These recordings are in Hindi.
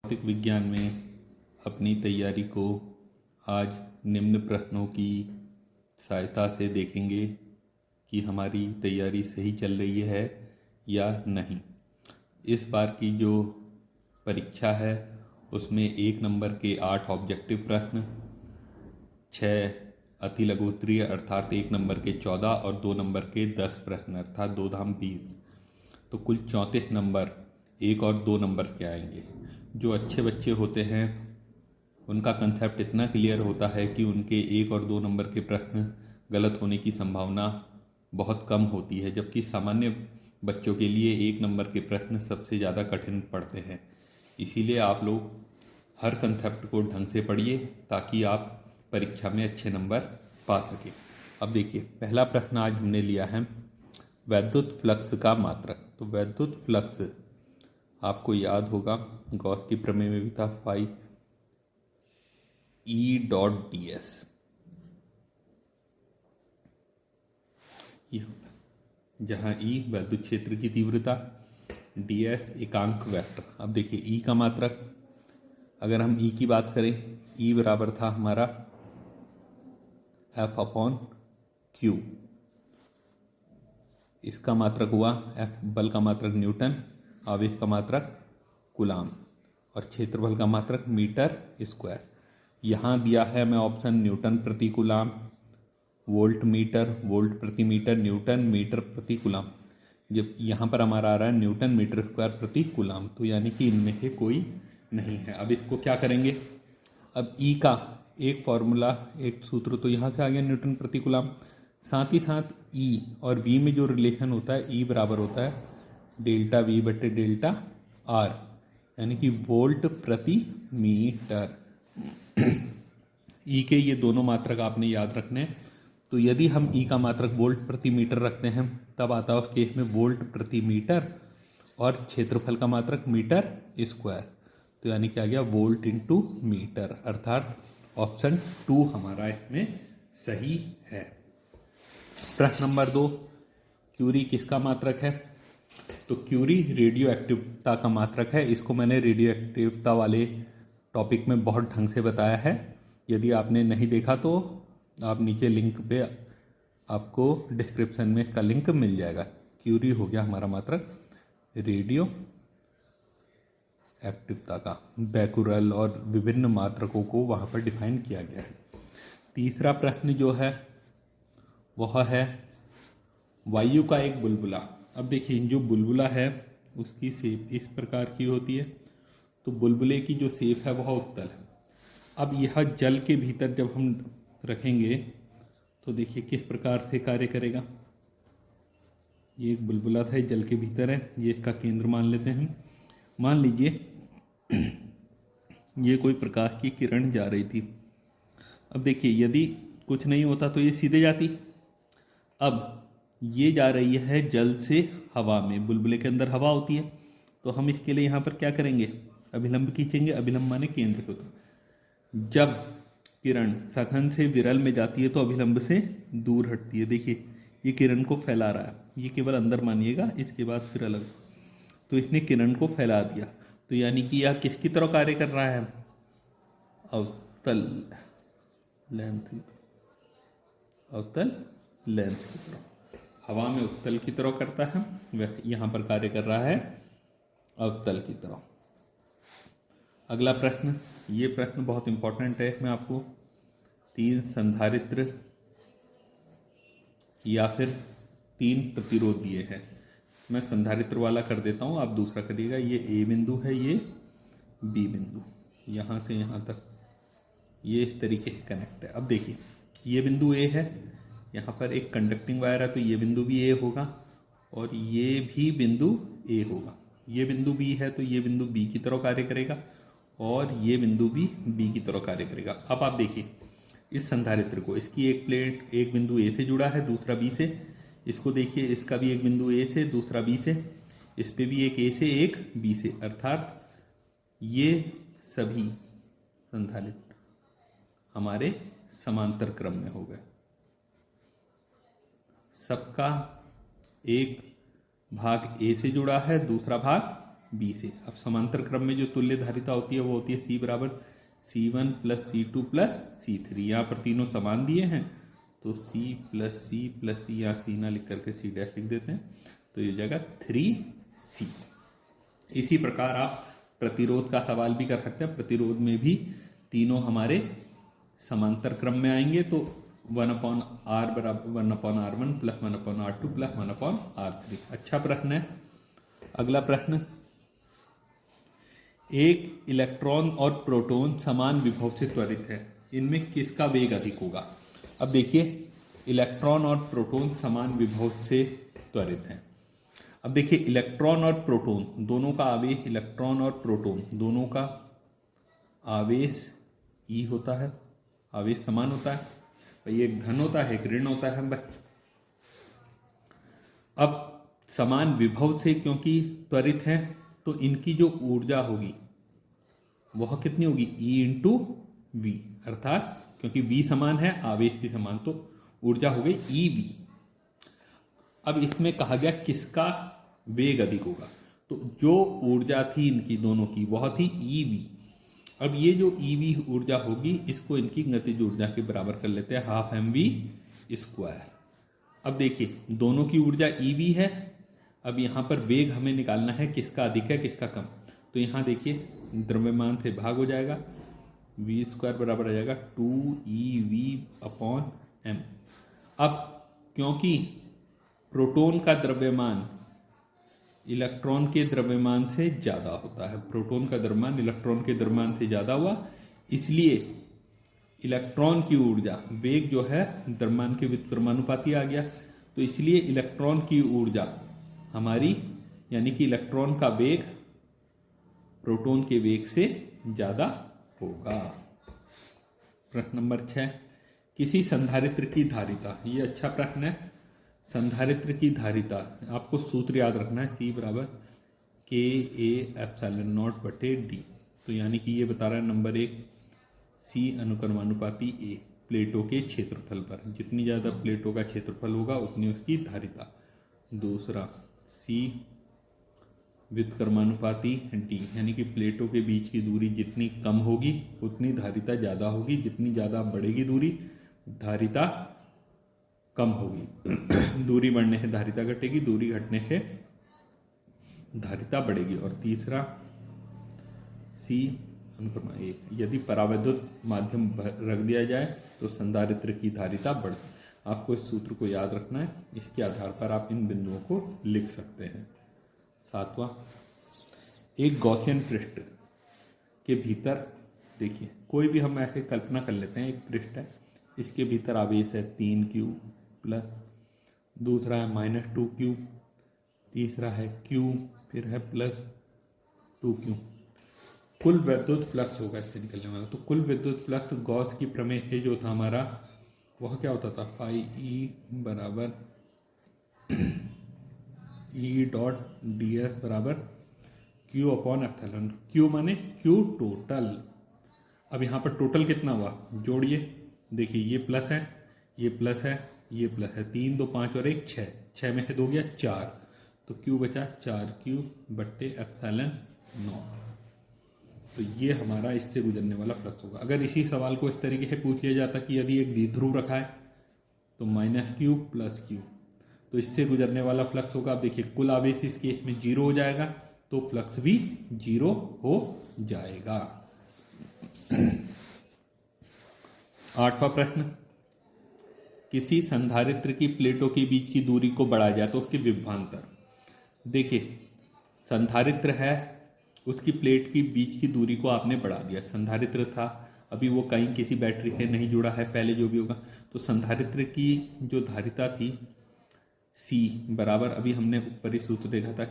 भौतिक विज्ञान में अपनी तैयारी को आज निम्न प्रश्नों की सहायता से देखेंगे कि हमारी तैयारी सही चल रही है या नहीं। इस बार की जो परीक्षा है उसमें 1 नंबर के 8 ऑब्जेक्टिव प्रश्न, 6 अति लघु उत्तरीय अर्थात 1 नंबर के 14 और 2 नंबर के 10 प्रश्न अर्थात 2 धाम 20, तो कुल 34 नंबर 1 और 2 नंबर के आएंगे। जो अच्छे बच्चे होते हैं उनका कंसेप्ट इतना क्लियर होता है कि उनके 1 और 2 नंबर के प्रश्न गलत होने की संभावना बहुत कम होती है, जबकि सामान्य बच्चों के लिए 1 नंबर के प्रश्न सबसे ज़्यादा कठिन पड़ते हैं। इसीलिए आप लोग हर कंसेप्ट को ढंग से पढ़िए ताकि आप परीक्षा में अच्छे नंबर पा सकें। अब देखिए, पहला प्रश्न आज हमने लिया है वैद्युत फ्लक्स का मात्रक। तो वैद्युत फ्लक्स आपको याद होगा, गॉस की प्रमेय में भी था, फाई E.ds ये होता है, जहाँ E वैद्युत क्षेत्र की तीव्रता, ds एकांक वेक्टर। अब देखिए E का मात्रक, अगर हम E की बात करें, E बराबर था हमारा F/Q। इसका मात्रक हुआ F, बल का मात्रक न्यूटन, आवेश का मात्रक कूलाम और क्षेत्रफल का मात्रक मीटर स्क्वायर। यहाँ दिया है मैं ऑप्शन न्यूटन प्रति कूलाम, वोल्ट मीटर, वोल्ट प्रति मीटर, न्यूटन मीटर प्रति कूलाम। जब यहाँ पर हमारा आ रहा है न्यूटन मीटर स्क्वायर प्रति कूलाम, तो यानी कि इनमें से कोई नहीं है। अब इसको क्या करेंगे, अब E का एक फॉर्मूला, एक सूत्र तो यहाँ से आ गया न्यूटन प्रति कूलाम, साथ ही साथ E और V में जो रिलेशन होता है, E बराबर होता है डेल्टा V बटे डेल्टा R, यानी कि वोल्ट प्रति मीटर। E के ये दोनों मात्रक आपने याद रखने। तो यदि हम E का मात्रक वोल्ट प्रति मीटर रखते हैं तब आता है उस केस में वोल्ट प्रति मीटर और क्षेत्रफल का मात्रक मीटर स्क्वायर, तो यानी कि आ गया वोल्ट इंटू मीटर, अर्थात ऑप्शन 2 हमारा इसमें सही है। प्रश्न नंबर 2, क्यूरी किसका मात्रक है? तो क्यूरी रेडियो एक्टिवता का मात्रक है। इसको मैंने रेडियो एक्टिवता वाले टॉपिक में बहुत ढंग से बताया है। यदि आपने नहीं देखा तो आप नीचे लिंक पे, आपको डिस्क्रिप्शन में इसका लिंक मिल जाएगा। क्यूरी हो गया हमारा मात्रक रेडियो एक्टिवता का। बैकुरल और विभिन्न मात्रकों को वहाँ पर डिफाइन किया गया है। तीसरा प्रश्न जो है वह है वायु का एक बुलबुला। अब देखिए, जो बुलबुला है उसकी शेप इस प्रकार की होती है, तो बुलबुले की जो शेप है वह उत्तल है। अब यह जल के भीतर जब हम रखेंगे तो देखिए किस प्रकार से कार्य करेगा। ये एक बुलबुला था, जल के भीतर है, ये इसका केंद्र मान लेते हैं। मान लीजिए ये कोई प्रकाश की किरण जा रही थी। अब देखिए, यदि कुछ नहीं होता तो ये सीधे जाती। अब ये जा रही है जल से हवा में, बुलबुले के अंदर हवा होती है, तो हम इसके लिए यहाँ पर क्या करेंगे, अभिलंब खींचेंगे। अभिलंब माने केंद्र होता है। जब किरण सघन से विरल में जाती है तो अभिलंब से दूर हटती है। देखिए ये किरण को फैला रहा है, ये केवल अंदर मानिएगा, इसके बाद फिर अलग। तो इसने किरण को फैला दिया, तो यानी कि यह किसकी तरह कार्य कर रहा है, अवतल लेंथ, अवतल लेंथ की तरह। हवा में उत्तल की तरह करता है, वह यहाँ पर कार्य कर रहा है अवतल की तरह। अगला प्रश्न, ये प्रश्न बहुत इंपॉर्टेंट है। मैं आपको 3 संधारित्र या फिर 3 प्रतिरोध दिए हैं। मैं संधारित्र वाला कर देता हूँ, आप दूसरा करिएगा। ये A बिंदु है, ये B बिंदु, यहाँ से यहाँ तक ये इस तरीके से कनेक्ट है। अब देखिए, ये बिंदु A है, यहाँ पर एक कंडक्टिंग वायर है, तो ये बिंदु भी A होगा और ये भी बिंदु A होगा। ये बिंदु B है तो ये बिंदु B की तरह कार्य करेगा और ये बिंदु भी B की तरह कार्य करेगा। अब आप देखिए इस संधारित्र को, इसकी एक प्लेट, एक बिंदु A से जुड़ा है, दूसरा B से। इसको देखिए, इसका भी एक बिंदु A से, दूसरा B से। इस पे भी एक A से, एक B से, अर्थात ये सभी संधारित्र हमारे समांतर क्रम में हो गए। सबका एक भाग A से जुड़ा है, दूसरा भाग बी से। अब समांतर क्रम में जो तुल्य धारिता होती है वो होती है C बराबर C1 plus C2 plus C3। यहाँ पर तीनों समान दिए हैं तो C plus C plus C, यहाँ C ना लिख करके C डैश लिख देते हैं, तो ये हो जाएगा 3C। इसी प्रकार आप प्रतिरोध का सवाल भी कर सकते हैं। प्रतिरोध में भी तीनों हमारे समांतर क्रम में आएंगे, तो 1/R बराबर 1/R1 plus 1/R2 plus 1/R3। अच्छा प्रश्न है। अगला प्रश्न, एक इलेक्ट्रॉन और प्रोटॉन समान विभव से त्वरित है, इनमें किसका वेग अधिक होगा। अब देखिए, इलेक्ट्रॉन और प्रोटॉन समान विभव से त्वरित हैं। अब देखिए, इलेक्ट्रॉन और प्रोटॉन दोनों का आवेश, इलेक्ट्रॉन और प्रोटॉन दोनों का आवेश ई होता है, आवेश समान होता है भाई, एक धन होता है एक ऋण होता है बस। अब समान विभव से क्योंकि त्वरित है तो इनकी जो ऊर्जा होगी वह कितनी होगी, E इंटू वी, अर्थात क्योंकि V समान है आवेश भी समान, तो ऊर्जा हो गई EV। अब इसमें कहा गया किसका वेग अधिक होगा, तो जो ऊर्जा थी इनकी दोनों की वह थी EV। अब ये जो EV ऊर्जा होगी इसको इनकी गतिज ऊर्जा के बराबर कर लेते हैं, 12mv²। अब देखिए, दोनों की ऊर्जा EV है। अब यहाँ पर वेग हमें निकालना है किसका अधिक है किसका कम, तो यहाँ देखिए द्रव्यमान से भाग हो जाएगा, v² बराबर आ जाएगा 2ev/m। अब क्योंकि प्रोटॉन का द्रव्यमान इलेक्ट्रॉन के द्रव्यमान से ज़्यादा होता है, प्रोटॉन का द्रव्यमान इलेक्ट्रॉन के द्रव्यमान से ज़्यादा हुआ, इसलिए इलेक्ट्रॉन की ऊर्जा, वेग जो है द्रव्यमान के व्युत्क्रमानुपाती आ गया, तो इसलिए इलेक्ट्रॉन की ऊर्जा हमारी, यानी कि इलेक्ट्रॉन का वेग प्रोटॉन के वेग से ज़्यादा होगा। प्रश्न नंबर 6, किसी संधारित्र की धारिता, ये अच्छा प्रश्न है। संधारित्र की धारिता आपको सूत्र याद रखना है, C बराबर KA/0/D। तो यानी कि ये बता रहा है नंबर 1 C अनुक्रमानुपाती A, प्लेटों के क्षेत्रफल पर, जितनी ज़्यादा प्लेटों का क्षेत्रफल होगा उतनी उसकी धारिता। दूसरा C व्युत्क्रमानुपाती D, यानी कि प्लेटों के बीच की दूरी जितनी कम होगी उतनी धारिता ज़्यादा होगी, जितनी ज़्यादा बढ़ेगी दूरी धारिता कम होगी। दूरी बढ़ने से धारिता घटेगी, दूरी घटने से धारिता बढ़ेगी। और तीसरा C अनुक्रमा A, यदि परावैद्युत माध्यम रख दिया जाए तो संधारित्र की धारिता बढ़। आपको इस सूत्र को याद रखना है, इसके आधार पर आप इन बिंदुओं को लिख सकते हैं। 7वां, एक गॉसियन पृष्ठ के भीतर, देखिए कोई भी हम ऐसे कल्पना कर लेते हैं, एक पृष्ठ है, इसके भीतर आवेश है 3Q प्लस, दूसरा है -2Q, तीसरा है Q, फिर है +2Q। कुल विद्युत फ्लक्स होगा इससे निकलने वाला, तो कुल विद्युत फ्लक्स गॉस की प्रमेय है जो था हमारा, वह क्या होता था, φE बराबर E.ds बराबर Q/ε। Q माने Q टोटल। अब यहाँ पर टोटल कितना हुआ, जोड़िए, देखिए ये प्लस है, ये प्लस है, ये प्लस है, 3 2 5 और 1 6, 6 में से 2 गया 4, तो Q बचा 4Q/ε0। तो ये हमारा इससे गुजरने वाला फ्लक्स होगा। अगर इसी सवाल को इस तरीके से पूछ लिया जाता कि यदि एक द्विध्रुव रखा है तो -Q + Q, तो इससे गुजरने वाला फ्लक्स होगा। अब देखिए कुल आवेश इस केस में 0 हो जाएगा, तो फ्लक्स भी 0 हो जाएगा। 8वां प्रश्न, किसी संधारित्र की प्लेटों के बीच की दूरी को बढ़ाया जाए तो उसके विभवांतर। देखिए संधारित्र है, उसकी प्लेट की बीच की दूरी को आपने बढ़ा दिया। संधारित्र था, अभी वो कहीं किसी बैटरी से नहीं जुड़ा है, पहले जो भी होगा, तो संधारित्र की जो धारिता थी C बराबर, अभी हमने ऊपर ही सूत्र देखा था,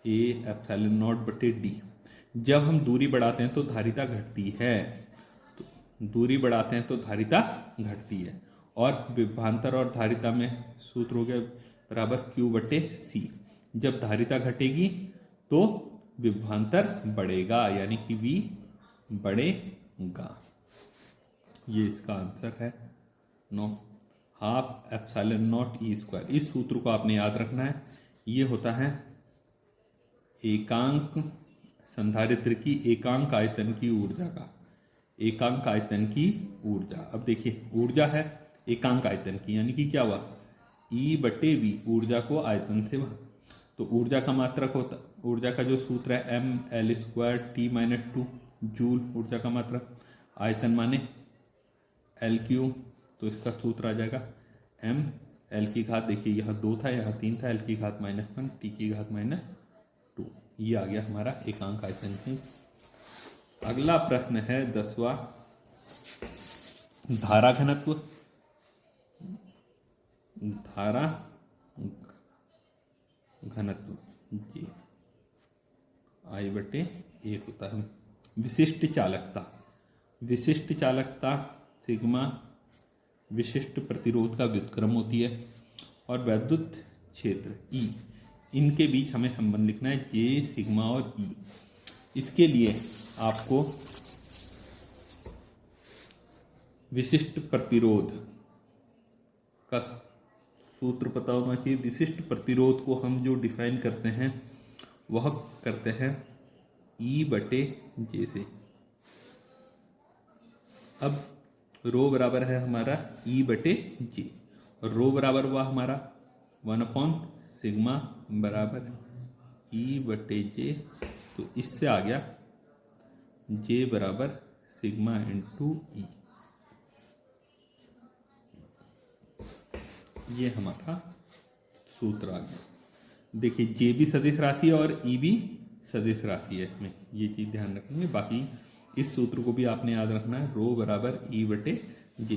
KA/ε0/D। जब हम दूरी बढ़ाते हैं तो धारिता घटती है, तो दूरी बढ़ाते हैं तो धारिता घटती है। और विभवांतर और धारिता में सूत्र हो गया बराबर Q/C। जब धारिता घटेगी तो विभवांतर बढ़ेगा, यानी कि V बढ़ेगा। ये इसका आंसर है 9, 12ε0 E²। इस सूत्र को आपने याद रखना है, ये होता है एकांक संधारित्र की एकांक आयतन की ऊर्जा का, एकांक आयतन की ऊर्जा। अब देखिए ऊर्जा है एकांक आयतन की, यानी कि क्या हुआ, E/V, ऊर्जा को आयतन से भाग, तो ऊर्जा का मात्रक होता, ऊर्जा का जो सूत्र है mL²T-2 जूल ऊर्जा का मात्रक, आयतन माने L3, तो इसका सूत्र आ जाएगा m L की घात, देखिए यहाँ 2 था यहाँ 3 था, L की घात -1 T की घात -2, ये आ गया हमारा एकांक आयतन की। अगला प्रश्न है 10वां, धारा घनत्व। धारा घनत्व जी I/1 होता है। विशिष्ट चालकता, विशिष्ट चालकता सिग्मा विशिष्ट प्रतिरोध का व्युत्क्रम होती है, और वैद्युत क्षेत्र E, इनके बीच हमें संबंध लिखना है J, सिग्मा और E। इसके लिए आपको विशिष्ट प्रतिरोध का सूत्र पता होना चाहिए। विशिष्ट प्रतिरोध को हम जो डिफाइन करते हैं वह करते हैं E/J से। अब रो बराबर है हमारा E/J, और रो बराबर हुआ हमारा 1/सिग्मा बराबर E/J, तो इससे आ गया J बराबर सिग्मा इंटू E। ये हमारा सूत्र आ गया। देखिए J भी सदिश राशि है और E भी सदिश राशि है, इसमें ये चीज़ ध्यान रखेंगे। बाकी इस सूत्र को भी आपने याद रखना है, रो बराबर E/J।